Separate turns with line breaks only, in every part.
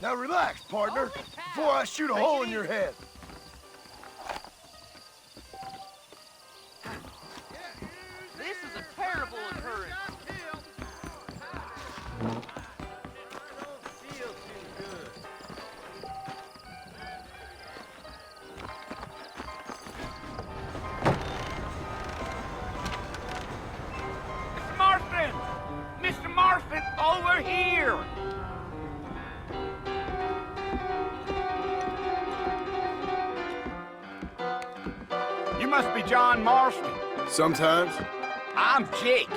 Now relax, partner, before I shoot a hole in your head.
This is a terrible occurrence.
Mr. Marfin, over here! You must be John Marston.
Sometimes.
I'm Jake.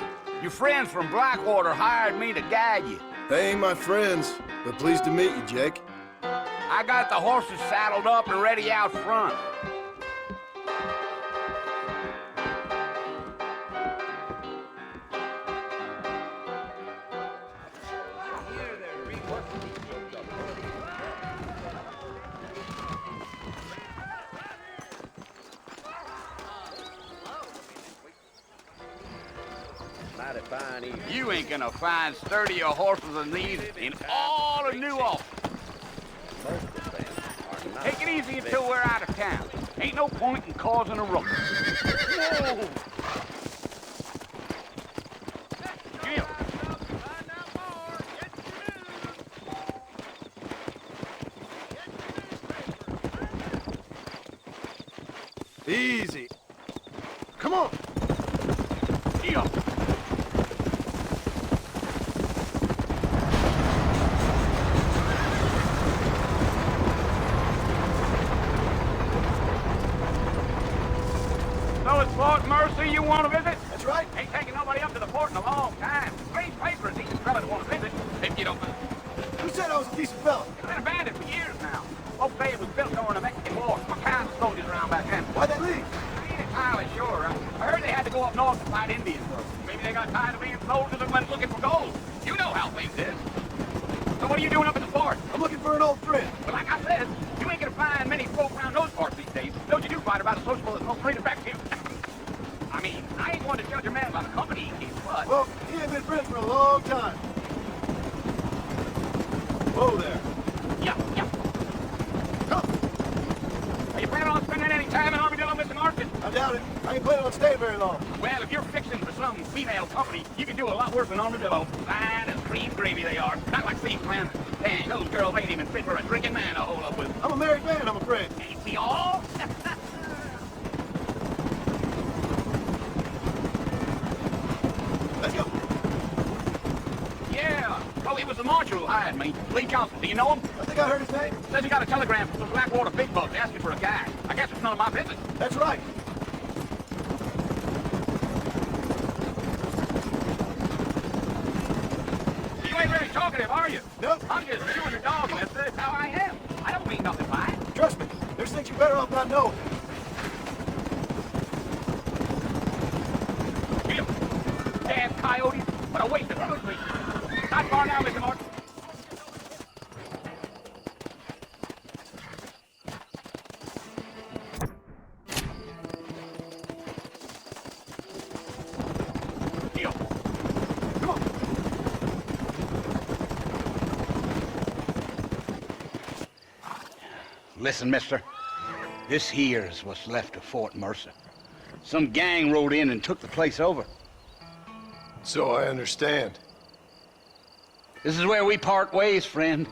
Your friends from Blackwater hired me to guide you.
They ain't my friends, but pleased to meet you, Jake.
I got the horses saddled up and ready out front. You ain't gonna find sturdier horses than these in all of New Ulster. Take it easy until we're out of town. Ain't no point in causing a ruckus. Whoa! Jim.
Easy. Come on.
Jim. So it's Fort Mercy you want to visit?
That's right.
Ain't taking nobody up to the fort in a long time. Strange papers, each fella to want to visit, if you don't mind.
Who said I was a decent fella?
It's been abandoned for years now. Folks say it was built during the Mexican War. What kind of soldiers around back then?
Why'd they leave?
I ain't entirely sure. I heard they had to go up north to fight Indians. Maybe they got tired of being soldiers and went looking for gold. You know how things is. So what are you doing up in the fort?
I'm looking for an old friend.
Well, like I said, you ain't gonna find many folk around those parts these days. Don't you do fight about a sociable that's most treated back to you? I mean, I ain't one to judge a man by the company he keeps, but...
Well, he ain't been friends for a long time. Whoa there.
Yeah.
Come.
Are you planning on spending any time in Armadillo, Mr. Marston?
I doubt it. I ain't planning on staying very long.
Well, if you're fixing for some female company, you can do a lot worse than Armadillo. Fine as cream gravy they are. Not like these, man. Dang, those girls ain't even fit for a drinking man to hold up with.
I'm a married man, I'm afraid.
Ain't we all?
Let's go.
Yeah. Oh, it was the marshal who hired me. Lee Johnson. Do you know him?
I think I heard his name.
Says he got a telegram from the Blackwater big bucks asking for a guy. I guess it's none of my business.
That's right.
You ain't really talkative, are you?
Nope.
I'm just chewing the dog, mister. That's how I am. I don't mean nothing by it.
Trust me, there's things you're better off not knowing.
Jim. Damn coyotes. What a waste of good meat. Not far now, Mr. Martin. Jim.
Come on.
Listen, mister. This here's what's left of Fort Mercer. Some gang rode in and took the place over.
So I understand.
This is where we part ways, friend.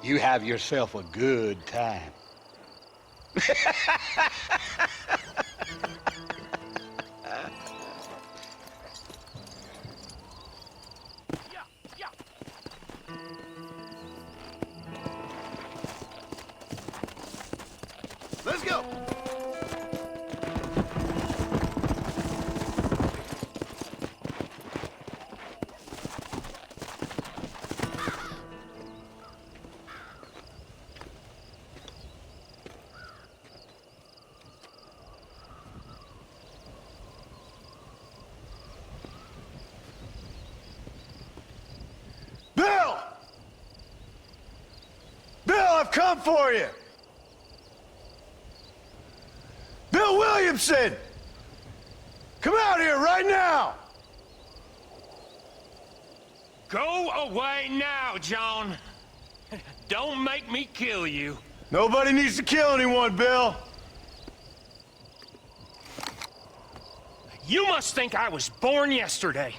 You have yourself a good time.
Let's go. Bill! Bill, I've come for you! Bill Williamson! Come out here right now!
Go away now, John. Don't make me kill you.
Nobody needs to kill anyone, Bill.
You must think I was born yesterday.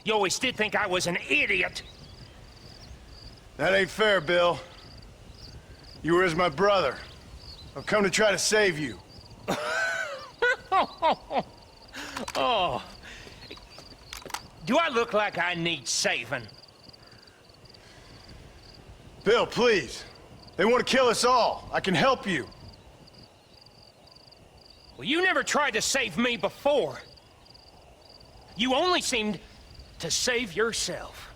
You always did think I was an idiot.
That ain't fair, Bill. You were as my brother. I've come to try to save you.
Oh. Do I look like I need saving?
Bill, please. They want to kill us all. I can help you.
Well, you never tried to save me before. You only seemed to save yourself.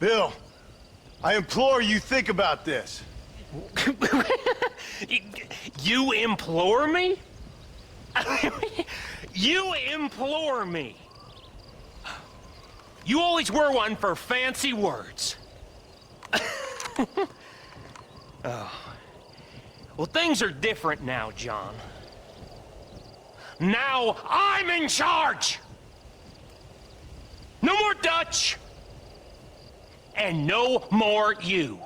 Bill, I implore you think about this.
You implore me? You implore me. You always were one for fancy words. Oh. Well, things are different now, John. Now I'm in charge! No more Dutch! And no more you.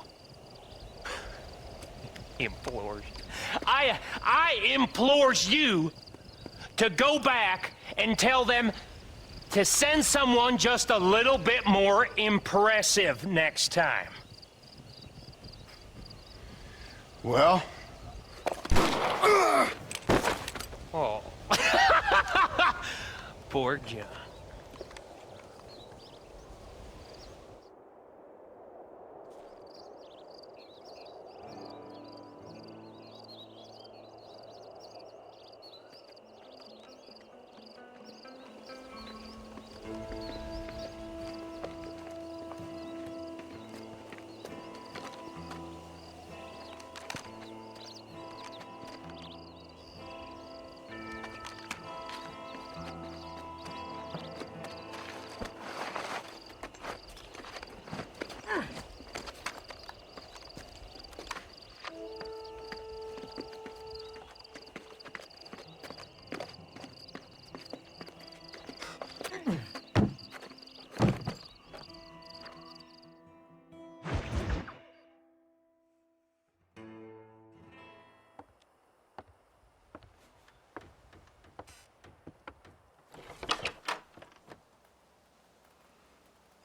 Implores. I implores you to go back and tell them to send someone just a little bit more impressive next time.
Well?
Oh. Poor John.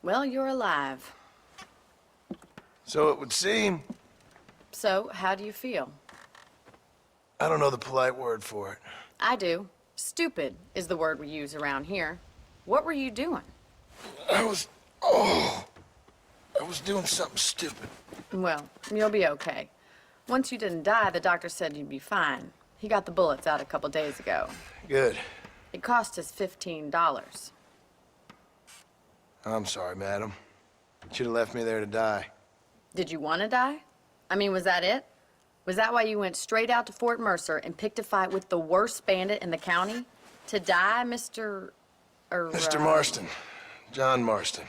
Well, you're alive.
So it would seem.
So, how do you feel?
I don't know the polite word for it.
I do. Stupid is the word we use around here. What were you doing?
I was doing something stupid.
Well, you'll be okay. Once you didn't die, the doctor said you'd be fine. He got the bullets out a couple days ago.
Good.
It cost us $15.
I'm sorry, madam. Should have left me there to die.
Did you want to die? I mean, was that it? Was that why you went straight out to Fort Mercer and picked a fight with the worst bandit in the county? To die, Mr.
Mr. Marston. John Marston.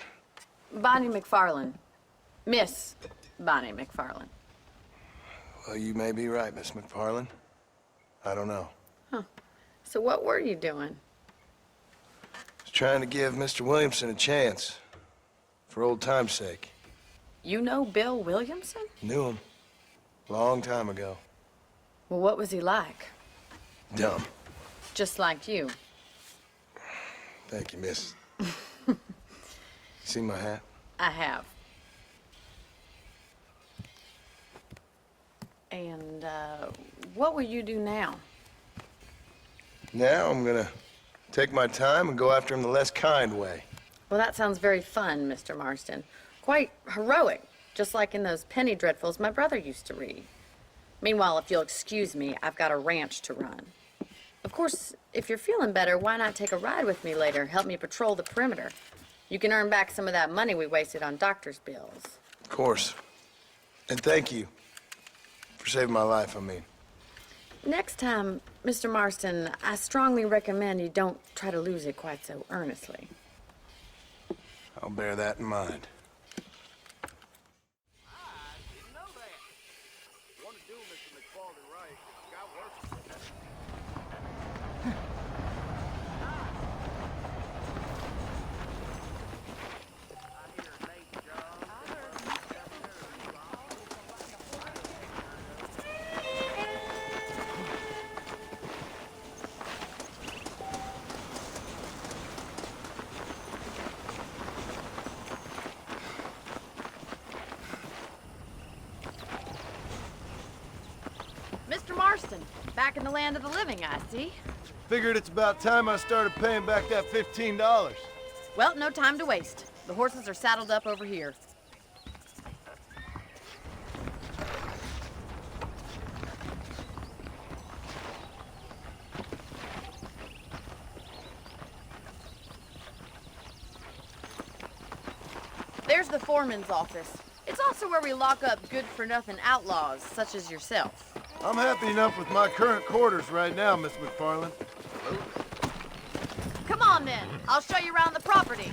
Bonnie McFarland. Miss Bonnie McFarland.
Well, you may be right, Miss McFarland. I don't know.
So what were you doing?
I was trying to give Mr. Williamson a chance. For old time's sake.
You know Bill Williamson?
Knew him. Long time ago.
Well, what was he like?
Dumb.
Just like you.
Thank you, miss. See my hat?
I have. And, what will you do now?
Now I'm gonna take my time and go after him the less kind way.
Well, that sounds very fun, Mr. Marston. Quite heroic, just like in those penny dreadfuls my brother used to read. Meanwhile, if you'll excuse me, I've got a ranch to run. Of course, if you're feeling better, why not take a ride with me later? Help me patrol the perimeter. You can earn back some of that money we wasted on doctor's bills.
Of course. And thank you for saving my life, I mean.
Next time, Mr. Marston, I strongly recommend you don't try to lose it quite so earnestly.
I'll bear that in mind.
Didn't know that. Want to do Mr. McFarland right. Got work. I hear Nate, John.
Marston, back in the land of the living, I see.
Figured it's about time I started paying back that $15.
Well, no time to waste. The horses are saddled up over here. There's the foreman's office. It's also where we lock up good-for-nothing outlaws, such as yourself.
I'm happy enough with my current quarters right now, Miss McFarland.
Come on, then. I'll show you around the property.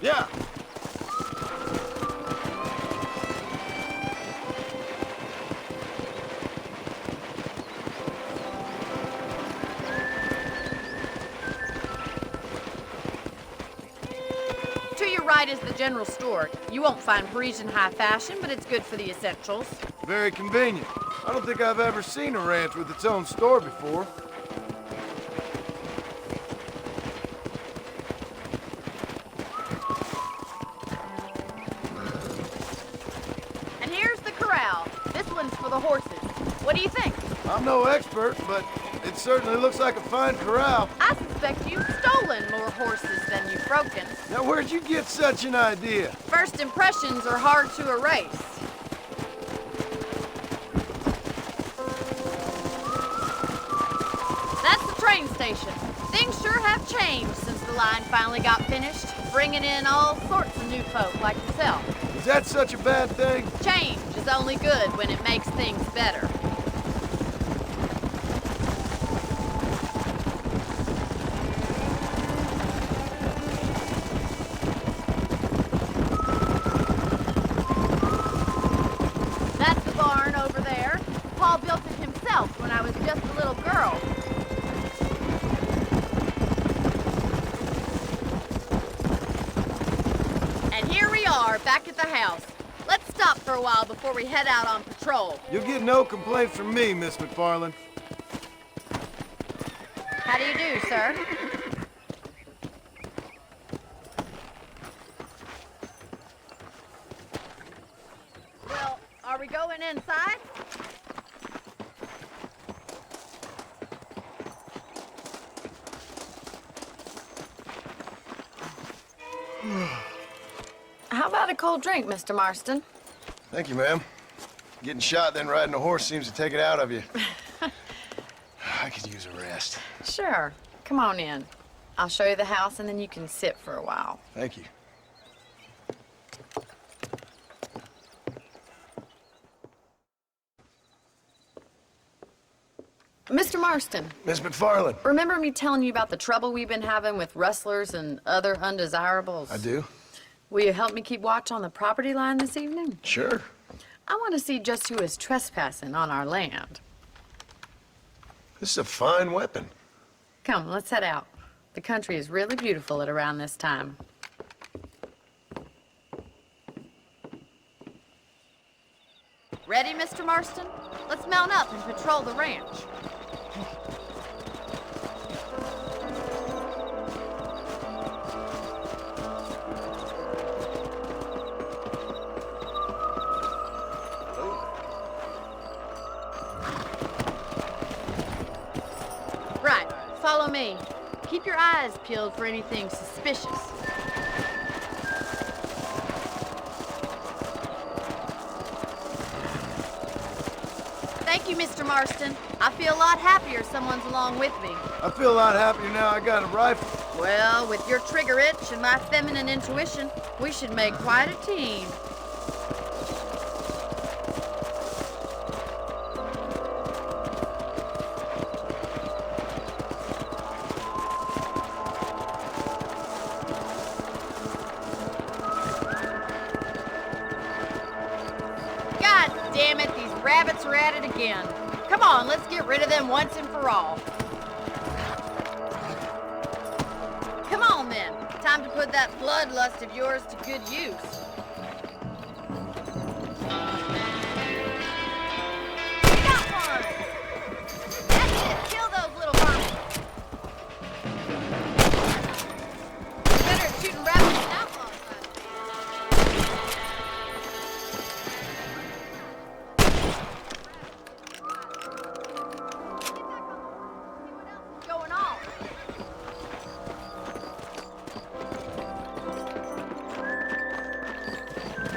Yeah.
To your right is the general store. You won't find Parisian high fashion, but it's good for the essentials.
Very convenient. I don't think I've ever seen a ranch with its own store before.
And here's the corral. This one's for the horses. What do you think?
I'm no expert, but it certainly looks like a fine corral.
I suspect you've stolen more horses than you've broken.
Now, where'd you get such an idea?
First impressions are hard to erase. That's the train station. Things sure have changed since the line finally got finished, bringing in all sorts of new folk like yourself.
Is that such a bad thing?
Change is only good when it makes things better. That's the barn over there. Paul built it himself when I was just a little girl. And here we are, back at the house. Let's stop for a while before we head out on patrol.
You'll get no complaints from me, Miss McFarland.
How do you do, sir? Well, are we going inside? How about a cold drink, Mr. Marston?
Thank you, ma'am. Getting shot, then riding a horse seems to take it out of you. I could use a rest.
Sure. Come on in. I'll show you the house, and then you can sit for a while.
Thank you.
Mr. Marston,
Miss McFarland.
remember me telling you about the trouble we've been having with rustlers and other undesirables?
I do?
Will you help me keep watch on the property line this evening?
Sure.
I want to see just who is trespassing on our land.
This is a fine weapon.
Come, let's head out. The country is really beautiful at around this time. Ready, Mr. Marston? Let's mount up and patrol the ranch. Right, follow me. Keep your eyes peeled for anything suspicious. Thank you, Mr. Marston. I feel a lot happier someone's along with me.
I feel a lot happier now I got a rifle.
Well, with your trigger itch and my feminine intuition, we should make quite a team. God damn it, these rabbits are at it again. Come on, let's get rid of them once and for all. Come on then, time to put that bloodlust of yours to good use. Got one! That's it, kill those little vermin.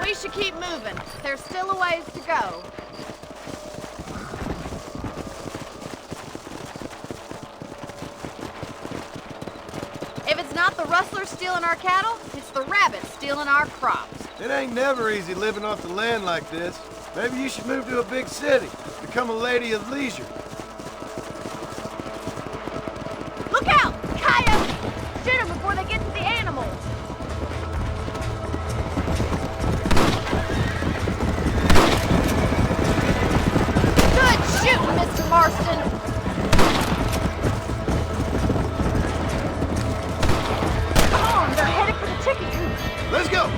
We should keep moving. There's still a ways to go. If it's not the rustlers stealing our cattle, it's the rabbits stealing our crops.
It ain't never easy living off the land like this. Maybe you should move to a big city. Become a lady of leisure.
Look out! Coyotes! Shoot them before they get to the animals. Good shooting, Mr. Marston. Come on, they're headed for the chicken coop.
Let's go!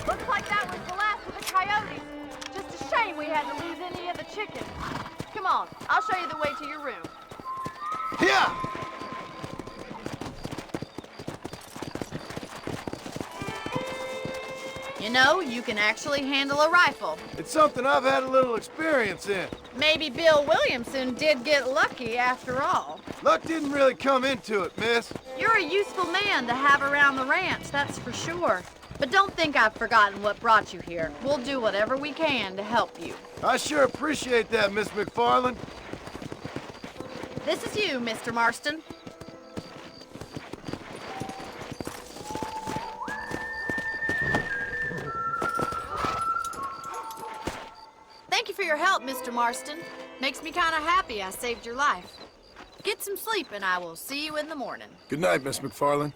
Looks like that was the last of the coyotes. Just a shame we had to lose any of the chickens. Come on, I'll show you the way to your room.
Yeah!
You know, you can actually handle a rifle.
It's something I've had a little experience in.
Maybe Bill Williamson did get lucky after all.
Luck didn't really come into it, miss.
You're a useful man to have around the ranch, that's for sure. But don't think I've forgotten what brought you here. We'll do whatever we can to help you.
I sure appreciate that, Miss McFarland.
This is you, Mr. Marston. Thank you for your help, Mr. Marston. Makes me kind of happy I saved your life. Get some sleep and I will see you in the morning.
Good night, Miss McFarland.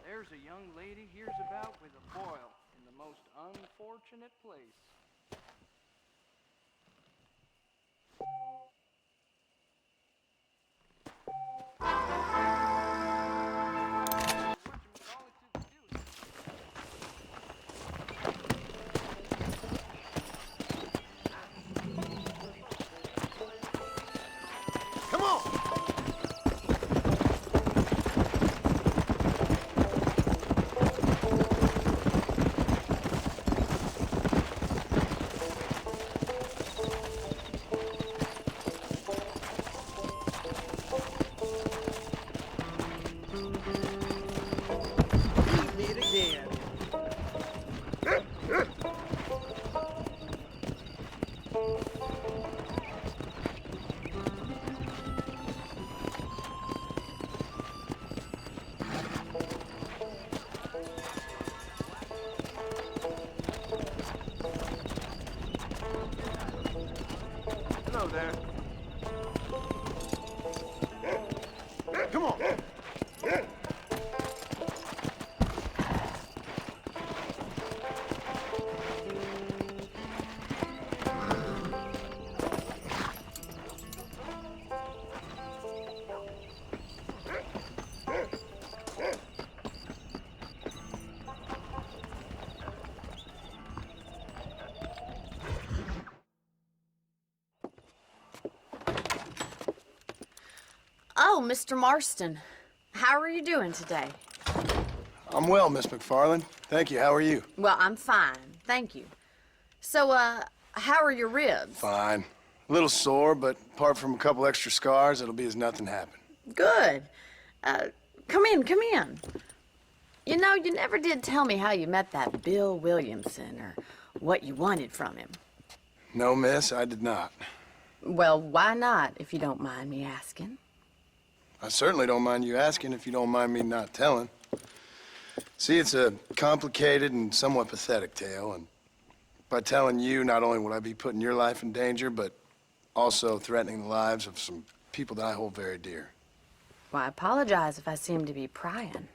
There's a young lady hears about with a boil in the most unfortunate place.
Come on!
Meet again.
Hello there. Come on.
Oh, Mr. Marston. How are you doing today?
I'm well, Miss McFarland. Thank you. How are you?
Well, I'm fine, thank you. So, how are your ribs?
Fine. A little sore, but apart from a couple extra scars, it'll be as nothing happened.
Good. Come in, come in. You know, you never did tell me how you met that Bill Williamson or what you wanted from him.
No, miss, I did not.
Well, why not, if you don't mind me asking?
I certainly don't mind you asking if you don't mind me not telling. See, it's a complicated and somewhat pathetic tale, and by telling you, not only would I be putting your life in danger, but also threatening the lives of some people that I hold very dear.
Well, I apologize if I seem to be prying.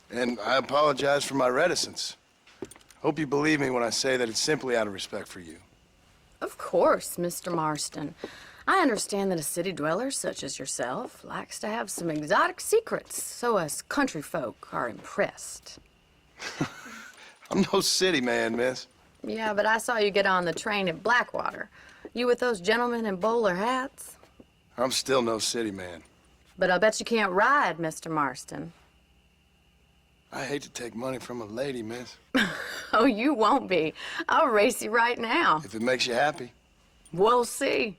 And I apologize for my reticence. Hope you believe me when I say that it's simply out of respect for you.
Of course, Mr. Marston. I understand that a city dweller such as yourself likes to have some exotic secrets, so us country folk are impressed.
I'm no city man, miss.
Yeah, but I saw you get on the train at Blackwater. You with those gentlemen in bowler hats?
I'm still no city man.
But I bet you can't ride, Mr. Marston.
I hate to take money from a lady, miss.
Oh, you won't be. I'll race you right now.
If it makes you happy.
We'll see.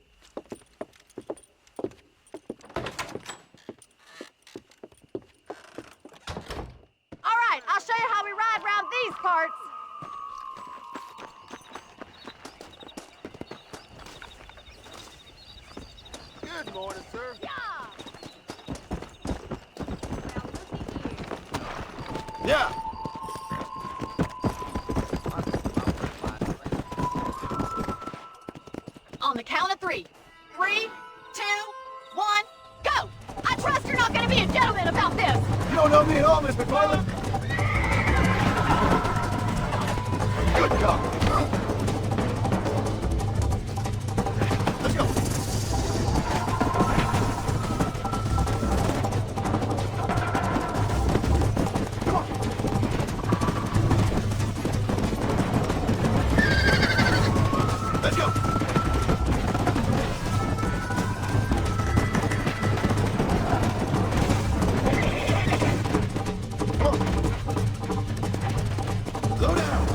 All right, I'll show you how we ride around these parts.
Good morning, sir. Yeah.
On the count of 3. 3, 2, 1, go! I trust you're not gonna be a gentleman about this!
You don't know me at all, Miss McFarland. Good God. Let's go. Come on. Let's go. Slow down. Let's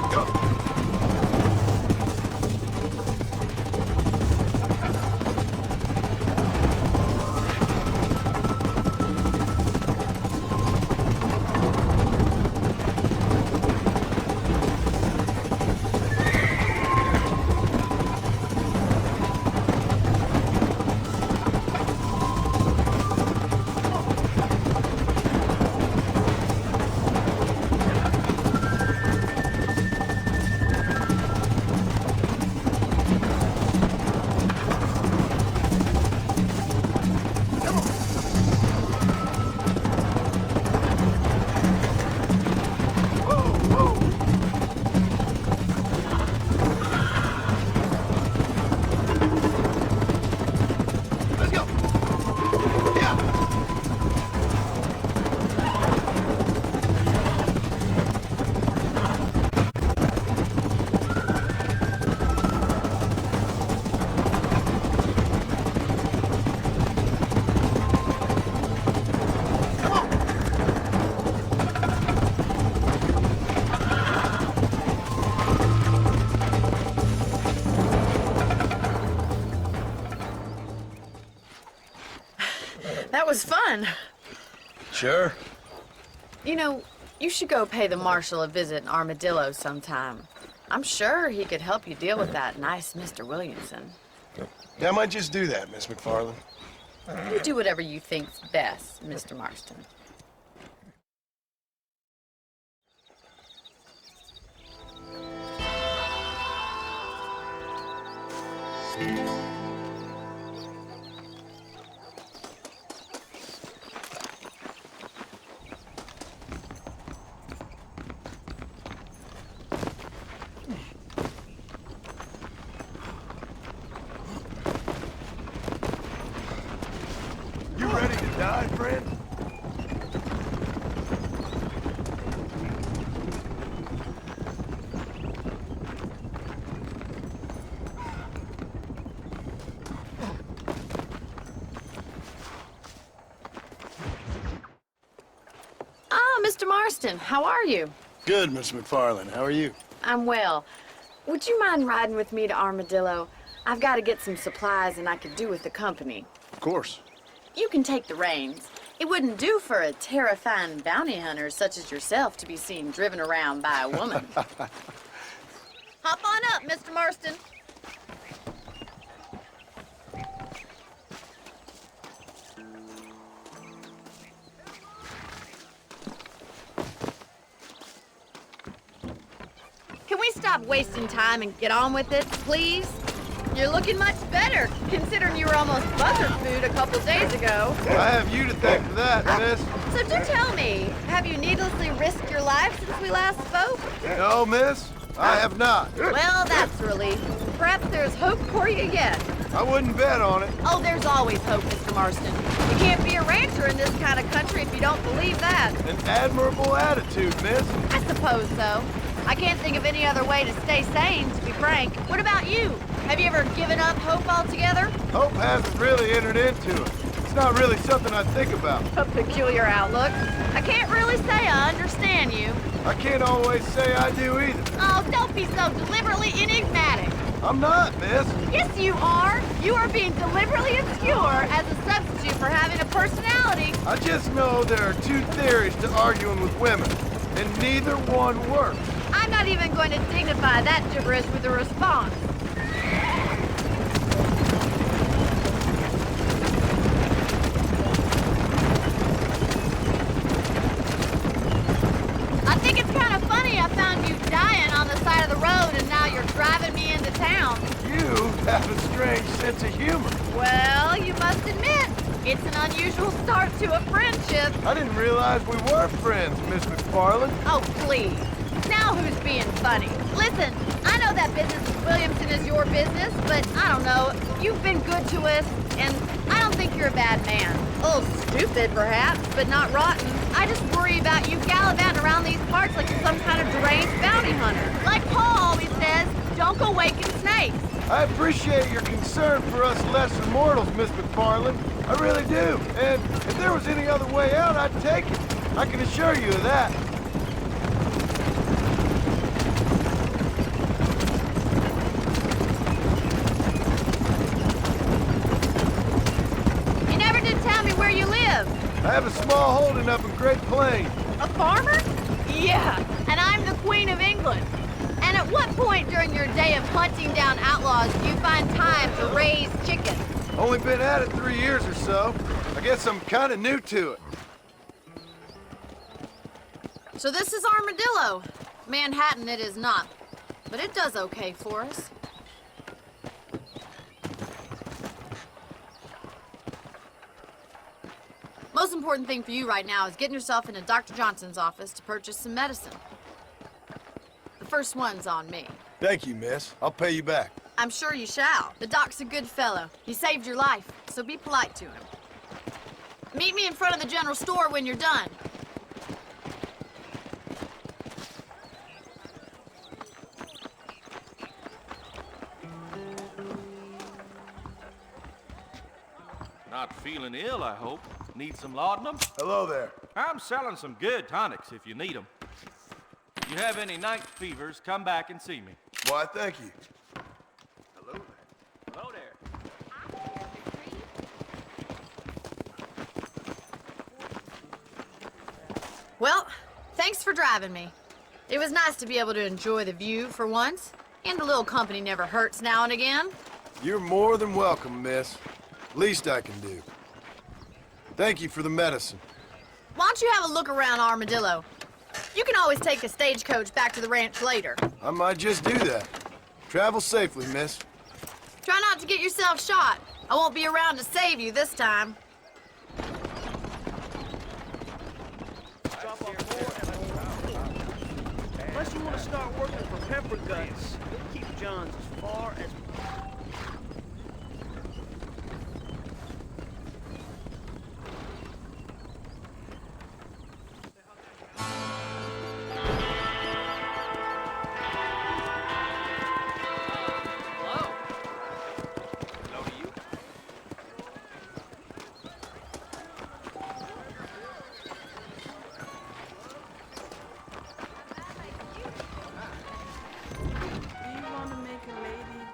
go. Yeah. Come on.
That was fun.
Sure.
You know, you should go pay the marshal a visit in Armadillo sometime. I'm sure he could help you deal with that nice Mr. Williamson.
Yeah, I might just do that, Miss McFarland.
You do whatever you think's best, Mr. Marston.
You ready to die, friend?
Ah, Mr. Marston, how are you?
Good, Miss McFarland. How are you?
I'm well. Would you mind riding with me to Armadillo? I've got to get some supplies and I could do with the company.
Of course.
You can take the reins. It wouldn't do for a terrifying bounty hunter such as yourself to be seen driven around by a woman. Hop on up, Mr. Marston. Can we stop wasting time and get on with it, please? You're looking much better, considering you were almost buzzard food a couple days ago.
I have you to thank for that, miss.
So do tell me, have you needlessly risked your life since we last spoke?
No, miss, I have not.
Well, that's a relief. hope for you yet.
I wouldn't bet on it.
Oh, there's always hope, Mr. Marston. You can't be a rancher in this kind of country if you don't believe that.
An admirable attitude, miss.
I suppose so. I can't think of any other way to stay sane, to be frank. What about you? Have you ever given up hope altogether?
Hope hasn't really entered into it. It's not really something I think about.
A peculiar outlook. I can't really say I understand you.
I can't always say I do either.
Oh, don't be so deliberately enigmatic.
I'm not, miss.
Yes, you are. You are being deliberately obscure as a substitute for having a personality.
I just know there are two theories to arguing with women, and neither one works.
I'm not even going to dignify that gibberish with a response. I think it's kind of funny I found you dying on the side of the road and now you're driving me into town.
You have a strange sense of humor.
Well, you must admit, it's an unusual start to a friendship.
I didn't realize we were friends, Miss McFarland.
Oh, please. Now who's being funny? Listen, I know that business with Williamson is your business, but I don't know. You've been good to us, and I don't think you're a bad man. A little stupid, perhaps, but not rotten. I just worry about you gallivanting around these parts like you're some kind of deranged bounty hunter. Like Paul always says, don't go waking snakes.
I appreciate your concern for us lesser mortals, Miss McFarland. I really do. And if there was any other way out, I'd take it. I can assure you of that.
You never did tell me where you live.
I have a small holding up in Great Plains.
A farmer? Yeah, and I'm the Queen of England. And at what point during your day of hunting down outlaws do you find time to raise chickens?
Only been at it 3 years or so. I guess I'm kind of new to it.
So this is Armadillo. Manhattan it is not, but it does okay for us. Most important thing for you right now is getting yourself into Dr. Johnson's office to purchase some medicine. The first one's on me.
Thank you, miss. I'll pay you back.
I'm sure you shall. The doc's a good fellow. He saved your life, so be polite to him. Meet me in front of the general store when you're done.
Not feeling ill, I hope. Need some laudanum?
Hello there.
I'm selling some good tonics if you need them. If you have any night fevers, come back and see me.
Why, thank you.
Hello there. Hello there.
Well, thanks for driving me. It was nice to be able to enjoy the view for once, and a little company never hurts now and again.
You're more than welcome, miss. Least I can do. Thank you for the medicine.
Why don't you have a look around Armadillo? You can always take a stagecoach back to the ranch later.
I might just do that. Travel safely, miss.
Try not to get yourself shot. I won't be around to save you this time.
Unless you want to start working for pepper guts, we'll keep John's as far as...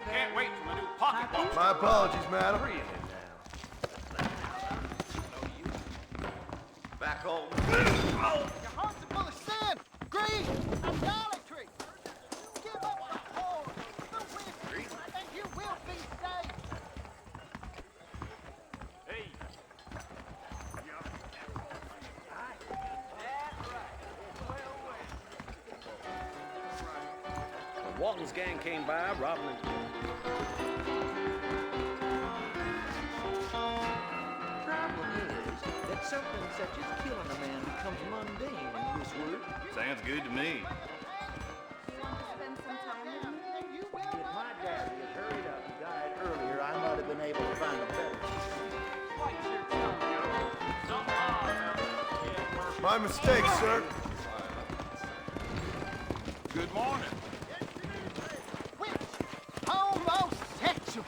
Can't wait for my new pocketbook.
My apologies, madam.
Back home.
Your heart's full of sin, greed, idolatry. Give up the whore, the whiskey, and you will be saved.
Hey.
The Walton's gang came by, robbing and...
Problem is that something such as killing a man becomes mundane in this world.
Sounds good to me.
If my daddy had hurried up and
My mistake, sir.
Good morning.
Which homosexual?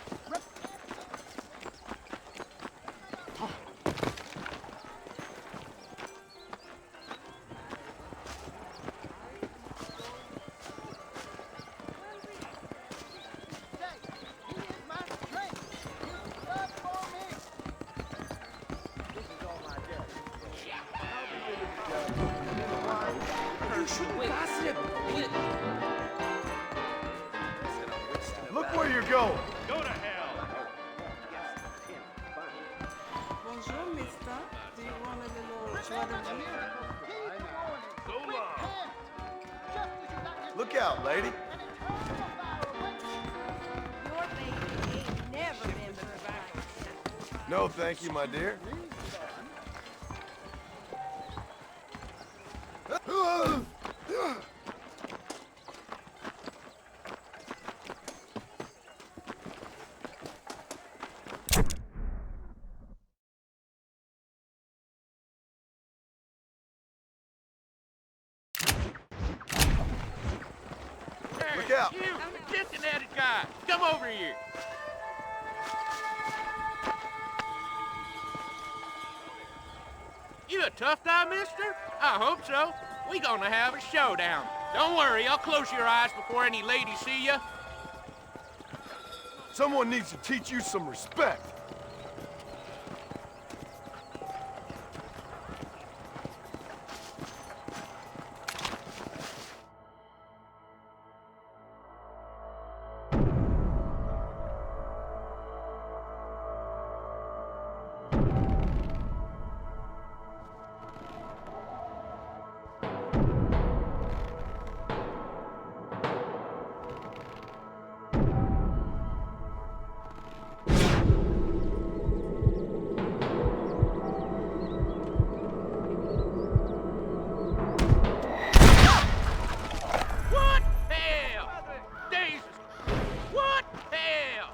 Look where you're going.
Bonjour, mister. Do you want a little strategy?
Look out, lady.
Your baby ain't never been perfect.
No, thank you, my dear. Look out.
You, the chicken-headed guy. Come over here. You a tough guy, mister? I hope so. We gonna have a showdown. Don't worry, I'll close your eyes before any ladies see you.
Someone needs to teach you some respect.
What hell? Jesus. What hell?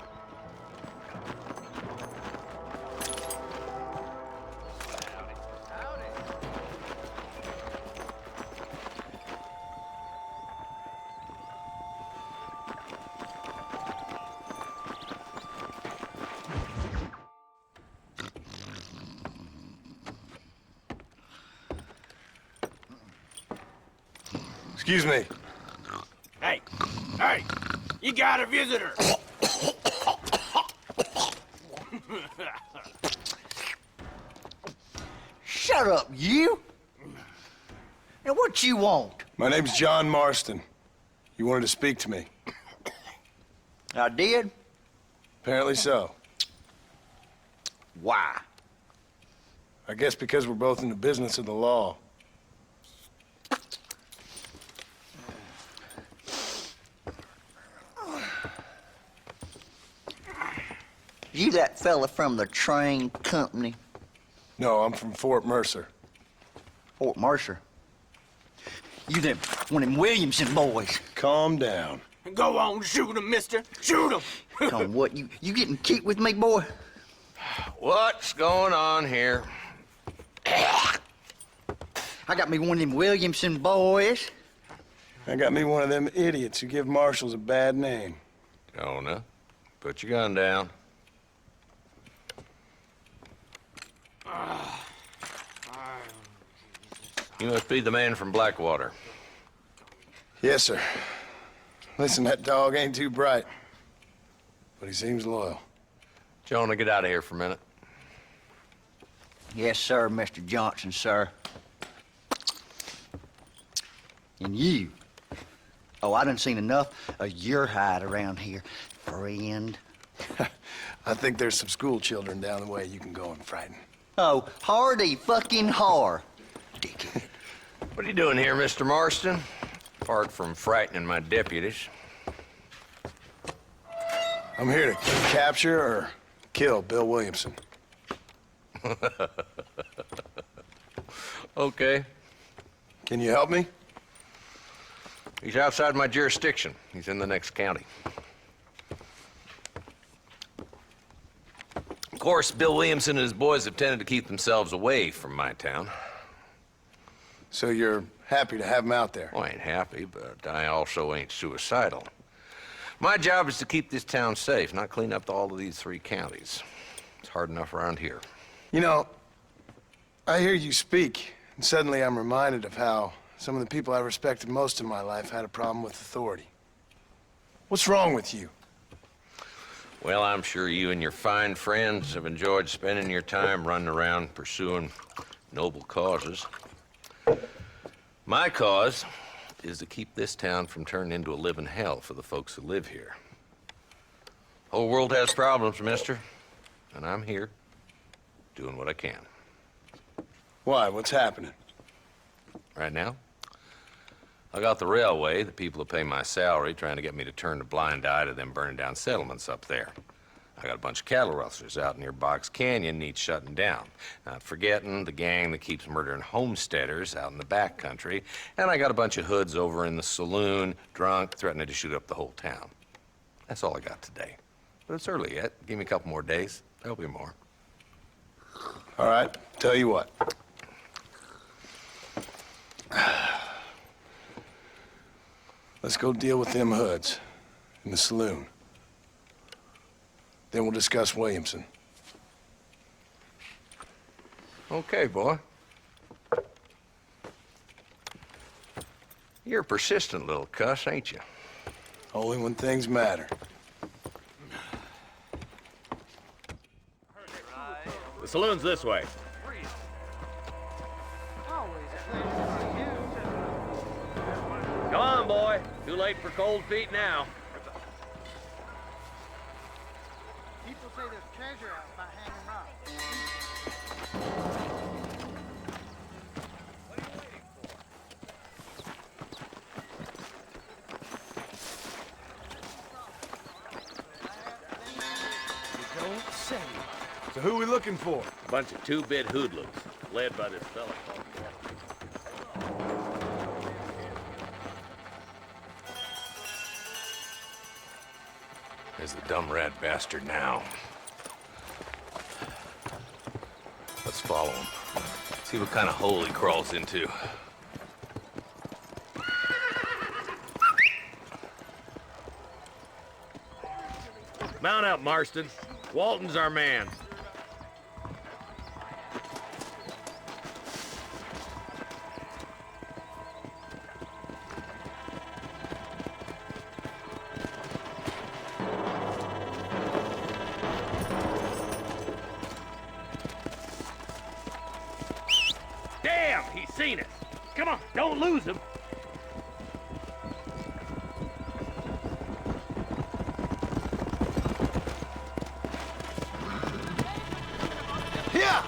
Excuse me.
Hey, you got a visitor.
Shut up, you! And what you want?
My name's John Marston. You wanted to speak to me.
I did?
Apparently so.
Why?
I guess because we're both in the business of the law.
You that fella from the train company?
No, I'm from Fort Mercer.
Fort Mercer? You them, one of them Williamson boys.
Calm down.
Go on, shoot him, mister. Shoot him.
Come, what, you getting cute with me, boy?
What's going on here?
I got me one of them Williamson boys.
I got me one of them idiots who give marshals a bad name.
Jonah, put your gun down. You must be the man from Blackwater.
Yes, sir. Listen, that dog ain't too bright, but he seems loyal.
Jonah, get out of here for a minute.
Yes, sir, Mr. Johnson, sir. And you. Oh, I done seen enough of your hide around here, friend.
I think there's some school children down the way you can go and frighten.
Oh, hardy fucking har. Dickhead.
What are you doing here, Mr. Marston? Apart from frightening my deputies.
I'm here to capture or kill Bill Williamson.
Okay.
Can you help me?
He's outside my jurisdiction. He's in the next county. Of course, Bill Williamson and his boys have tended to keep themselves away from my town.
So you're happy to have him out there?
Well, I ain't happy, but I also ain't suicidal. My job is to keep this town safe, not clean up all of these 3 counties. It's hard enough around here.
You know, I hear you speak, and suddenly I'm reminded of how some of the people I respected most in my life had a problem with authority. What's wrong with you?
Well, I'm sure you and your fine friends have enjoyed spending your time running around pursuing noble causes. My cause is to keep this town from turning into a living hell for the folks who live here. Whole world has problems, mister, and I'm here doing what I can.
Why? What's happening?
Right now, I got the railway, the people who pay my salary, trying to get me to turn a blind eye to them burning down settlements up there. I got a bunch of cattle rustlers out near Box Canyon needs shutting down. Not forgetting the gang that keeps murdering homesteaders out in the back country. And I got a bunch of hoods over in the saloon, drunk, threatening to shoot up the whole town. That's all I got today. But it's early yet. Give me a couple more days. There'll be more.
All right, tell you what. Let's go deal with them hoods in the saloon. Then we'll discuss Williamson.
Okay, boy. You're a persistent little cuss, ain't you?
Only when things matter.
The saloon's this way.
Always a pleasure for you.
Come on, boy. Too late for cold feet now.
People say there's treasure out by hanging rocks.
Don't say.
So who are we looking for?
A bunch of 2-bit hoodlums, led by this fella called Walton.
There's the dumb rat bastard now. Let's follow him. See what kind of hole he crawls into.
Mount up, Marston. Walton's our man. Damn, he's seen us. Come on, don't lose him.
Here!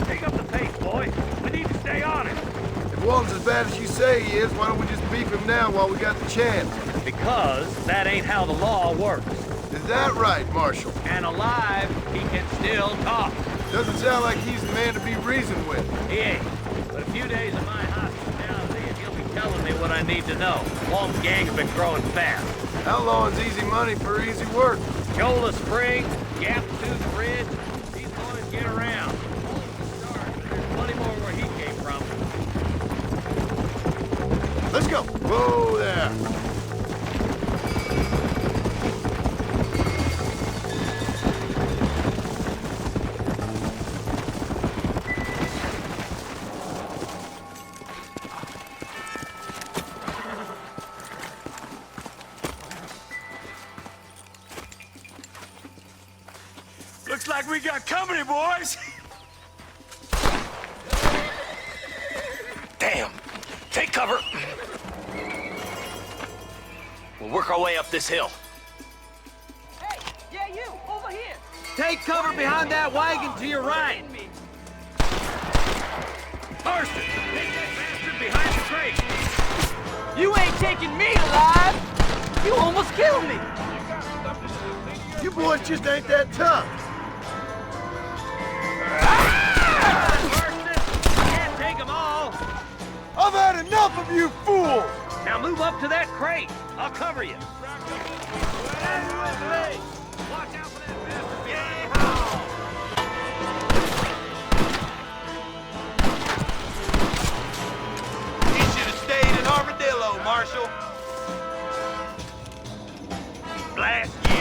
Take up the pace, boy. We need to stay on it.
If Walton's as bad as you say he is, why don't we just beef him now while we got the chance?
Because that ain't how the law works.
Is that right, Marshal?
And alive, he can still talk.
Doesn't sound like he's the man to be reasoned with.
He ain't. But a few days of my hospitality, and he'll be telling me what I need to know. Walton's gang's been growing fast.
Outlawing's easy money for easy work.
Chola Springs, Gap Tooth Ridge, these boys get around. There's plenty more where he came from.
Let's go. Whoa there.
Looks like we got company, boys.
Damn! Take cover! We'll work our way up this hill.
Hey, yeah, you, over here.
Take cover behind that wagon to your right.
Marston, take that bastard behind the crate.
You ain't taking me alive. You almost killed me.
You boys just ain't that tough.
Marston, can't take them all.
I've had enough of you fools!
Now move up to that crate. I'll cover you. Watch out for that bastard. Yeah. go, Marshal. Blast you.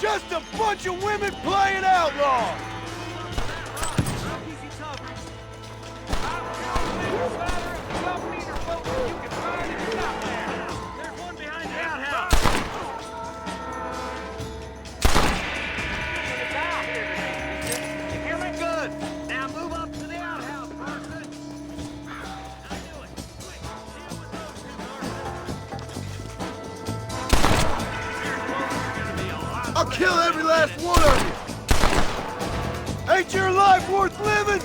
Just a bunch of women playing outlaw!
There's one behind the outhouse. You hear me? Good. Now move up to the outhouse, Marston. Now do it. Quick. Deal with those two, Marston.
I'll kill every last one of you! Ain't your life worth living?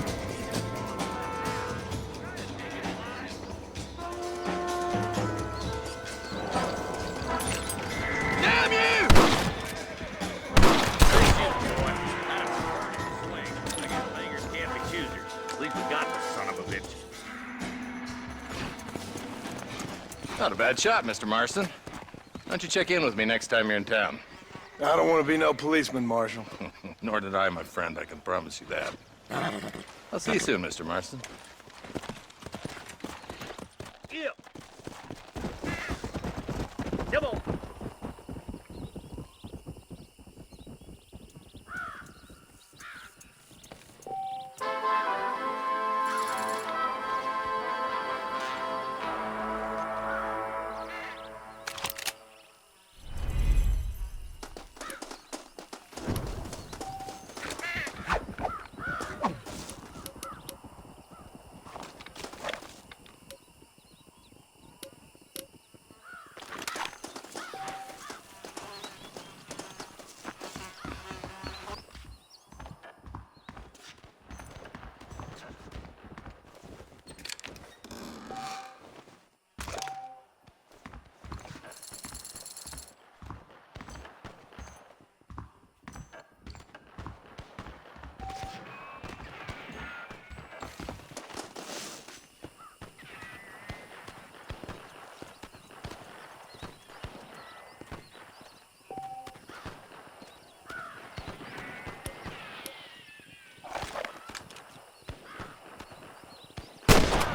Damn you!
I guess beggars can't be choosers. At least we got the son of a bitch.
Not a bad shot, Mr. Marston. Why don't you check in with me next time you're in town?
I don't want to be no policeman, Marshal.
Nor did I, my friend. I can promise you that. I'll see you soon, Mr. Marston.
Yeah. Come on.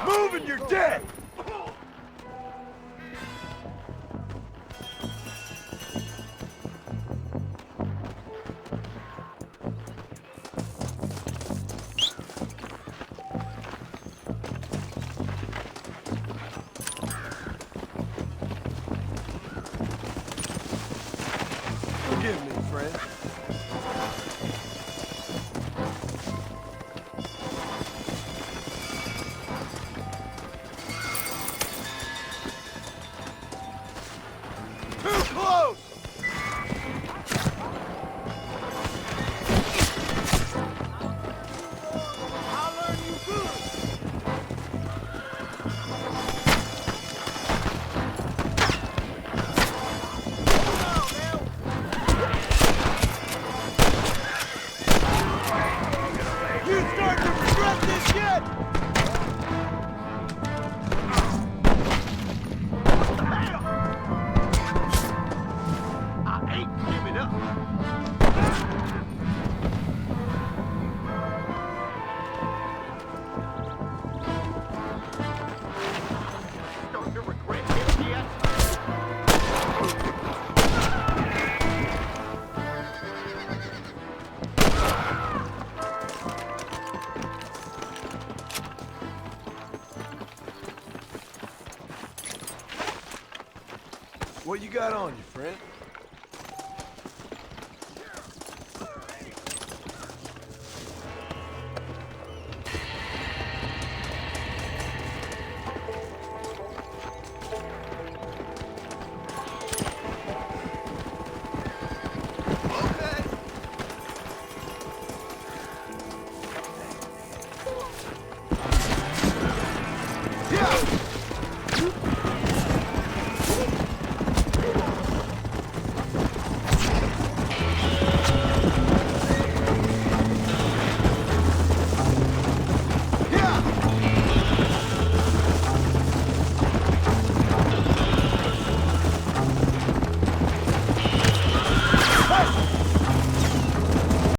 Move and you're dead! Forgive me, friend. Too close! I'll learn you good! You starting to regret this yet? What the hell? I ain't giving up. Starting to regret this yet? What you got on you, friend? Okay. Yeah!